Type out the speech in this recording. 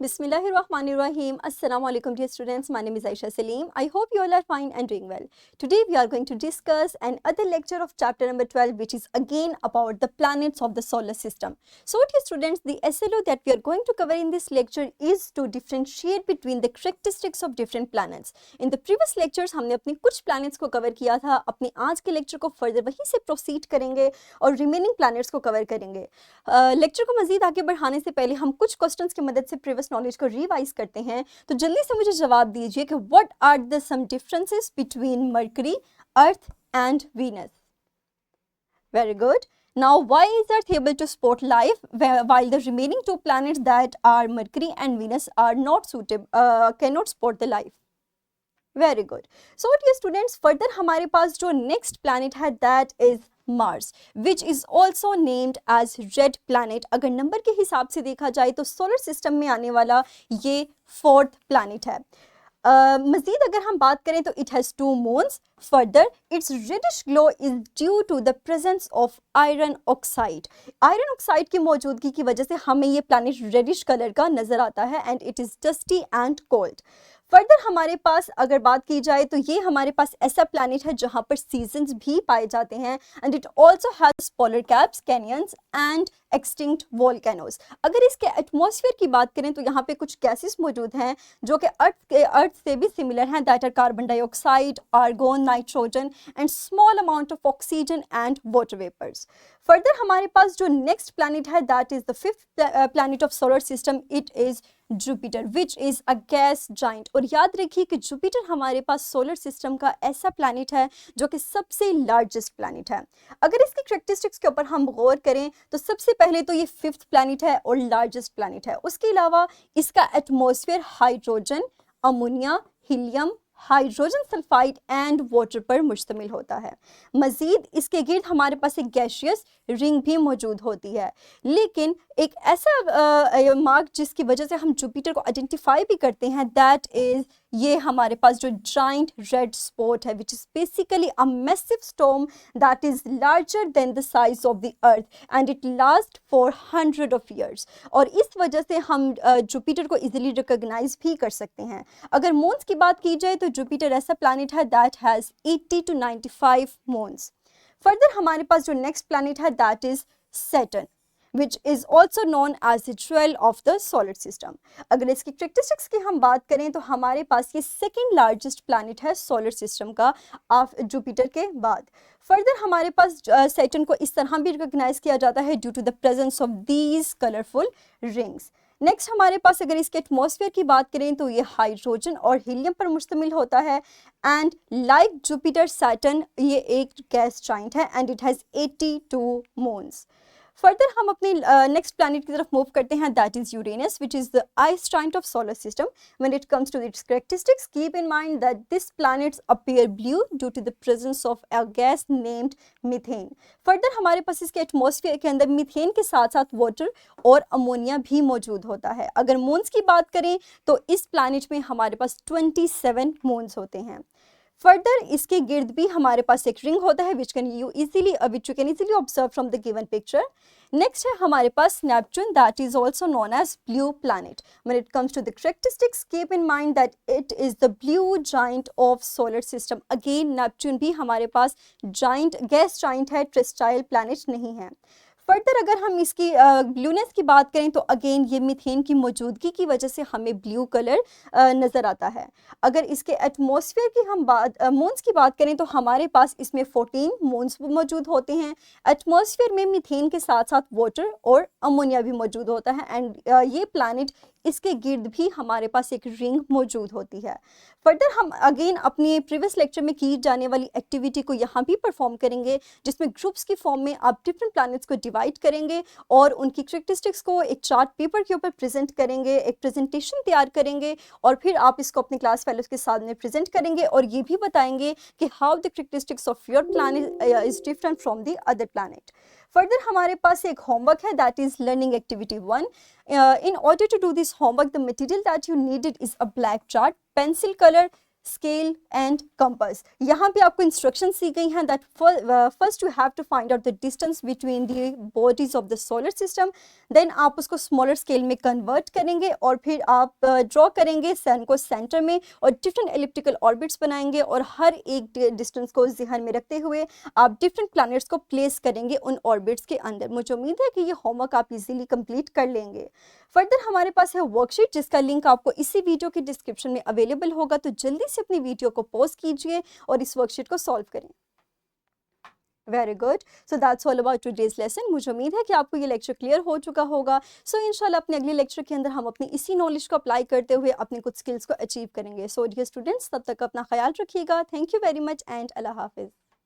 Bismillahirrahmanirrahim. Assalamu alaikum dear students. My name is Aisha Salim. I hope you all are fine and doing well. Today we are going to discuss another lecture of chapter number 12, which is again about the planets of the solar system. So dear students, the SLO that we are going to cover in this lecture is to differentiate between the characteristics of different planets. In the previous lectures हमने अपने कुछ planets को cover किया था. अपने आज के lecture को further वहीं से proceed करेंगे और remaining planets को cover करेंगे. lecture को मजीद आगे बढ़ाने से पहले हम कुछ questions की मदद से previous नॉलेज को रिवाइज करते हैं. तो जल्दी से मुझे जवाब दीजिए कि what are the some differences between Mercury, Earth and Venus. Very good. Now, why is Earth able to support life while the remaining two planets that are Mercury and Venus are not suitable, cannot support the life? Very good. So, dear students, further हमारे पास जो next planet है that is Mars, which is also named as red planet. अगर number के हिसाब से देखा जाए तो सोलर सिस्टम में आने वाला ये फोर्थ प्लैनेट है. मजीद अगर हम बात करें तो it has 2 moons. Further its reddish glow is due to the presence of iron oxide. Iron oxide की मौजूदगी की वजह से हमें ये प्लैनेट रेडिश कलर का नजर आता है and it is dusty and cold. Further हमारे पास अगर बात की जाए तो ये हमारे पास ऐसा प्लैनेट है जहाँ पर सीजन्स भी पाए जाते हैं and it also has polar caps, canyons and extinct volcanoes. अगर इसके एटमॉस्फेयर की बात करें तो यहाँ पे कुछ गैसेस मौजूद हैं जो कि अर्थ से भी सिमिलर हैं, that are carbon dioxide, argon, nitrogen and small amount of oxygen and water vapours. Further हमारे पास जो नेक्स्ट प्लैनेट है that is the fifth planet of solar system. It is Jupiter which is a gas giant. और याद रखिए कि Jupiter हमारे पास solar system का ऐसा प्लैनेट है जो कि सबसे लार्जेस्ट प्लैनेट है. अगर इसकी करैक्टरिस्टिक्स के ऊपर हम गौर करें तो सबसे पहले तो ये फिफ्थ प्लैनेट है और लार्जेस्ट प्लैनेट है. उसके अलावा इसका atmosphere hydrogen, ammonia, helium, hydrogen sulphide and water पर मुश्तमिल होता है. मज़ीद इसके गिर्द हमारे पास एक गैशियस रिंग भी मौजूद होती है. लेकिन एक ऐसा मार्क जिसकी वजह से हम जुपिटर को आइडेंटिफाई भी करते हैं दैट इज़ ये हमारे पास जो जाइंट रेड स्पॉट है which is basically a massive storm that is larger than the size of the earth and it last for 100 of years. और इस वजह से हम जुपिटर को इजीली रिकॉग्नाइज भी कर सकते हैं. अगर मून्स की बात की जाए तो जुपिटर ऐसा प्लैनेट है that has 80 to 95 moons. Further हमारे पास जो नेक्स्ट प्लैनेट है that is Saturn which is also known as the jewel of the solar system. अगर इसकी characteristics की हम बात करें तो हमारे पास ये सेकेंड लार्जेस्ट प्लैनेट है सोलर सिस्टम का जुपिटर के बाद. फर्दर हमारे पास सैटर्न को इस तरह भी रिकॉग्नाइज किया जाता है due to the presence of these colourful rings. Next हमारे पास अगर इसके एटमॉस्फेयर की बात करें तो ये हाइड्रोजन और हीलियम पर मुश्तमिल होता है एंड लाइक जुपिटर सैटर्न ये एक गैस जाइंट है and it has 82 moons. Further हम अपने नेक्स्ट प्लैनेट की तरफ मूव करते हैं that is Uranus which is the ice giant of solar system. When it comes to its characteristics keep in mind that this planets appear blue due to the presence of a gas named methane. Further हमारे पास इसके atmosphere के अंदर methane के साथ साथ water और ammonia भी मौजूद होता है. अगर मून्स की बात करें तो इस प्लैनेट में हमारे पास 27 मून्स होते हैं. फर्दर इसके गिर्द भी हमारे पास एक रिंग होता है which you can easily observe from the given picture. Next है हमारे पास Neptune that is also known as blue planet. When it comes to the characteristics keep in mind that it is the blue giant of solar system. Again Neptune भी हमारे पास giant gas giant है, ट्रेस्टाइल planet नहीं है. Further अगर हम इसकी blueness की बात करें तो अगेन ये मीथेन की मौजूदगी की वजह से हमें ब्लू कलर नज़र आता है. अगर इसके एटमॉस्फेयर की हम मून्स की बात करें तो हमारे पास इसमें 14 मून्स मौजूद होते हैं. एटमॉस्फेयर में मीथेन के साथ साथ वाटर और अमोनिया भी मौजूद होता है एंड ये प्लैनेट इसके गिर्द भी हमारे पास एक रिंग मौजूद होती है. फर्दर हम अगेन अपने प्रीवियस लेक्चर में की जाने वाली एक्टिविटी को यहाँ भी परफॉर्म करेंगे जिसमें ग्रुप्स की फॉर्म में आप डिफरेंट प्लैनेट्स को डिवाइड करेंगे और उनकी करैक्टरिस्टिक्स को एक चार्ट पेपर के ऊपर प्रेजेंट करेंगे, एक प्रेजेंटेशन तैयार करेंगे और फिर आप इसको अपने क्लास फेलोज के सामने प्रेजेंट करेंगे और ये भी बताएंगे कि how the characteristics of your planet is different from the other planet. Further हमारे पास एक होमवर्क है that is learning activity 1. In order to do this homework, the material that you needed is a black chart, pencil color, scale and compass. यहाँ पे आपको instructions दी गई हैं that first you have to find out the distance between the bodies of the solar system, then आप उसको smaller scale में convert करेंगे और फिर आप ड्रॉ करेंगे सन को सेंटर में और डिफरेंट एलिप्टिकल ऑर्बिट्स बनाएंगे और हर एक डिस्टेंस को ध्यान में रखते हुए आप डिफरेंट प्लैनेट्स को प्लेस करेंगे उन ऑर्बिट्स के अंदर। मुझे उम्मीद है कि ये होमवर्क आप इजीली कंप्लीट कर लेंगे। फर्दर हमारे पास है वर्कशीट जिसका लिंक आपको इसी वीडियो के डिस्क्रिप्शन में अवेलेबल होगा, तो जल्दी से अपनी वीडियो को पॉज कीजिए और इस वर्कशीट को सॉल्व करें। Very good, so that's all about today's lesson. मुझे उम्मीद है कि आपको ये लेक्चर क्लियर हो चुका होगा। सो इंशाल्लाह अपने अगले लेक्चर के अंदर हम अपनी इसी नॉलेज को अप्लाई करते हुए अपने कुछ स्किल्स को अचीव करेंगे। सो डियर स्टूडेंट्स, तब तक अपना ख्याल रखिएगा। Thank you very much and अल्लाह हाफिज़।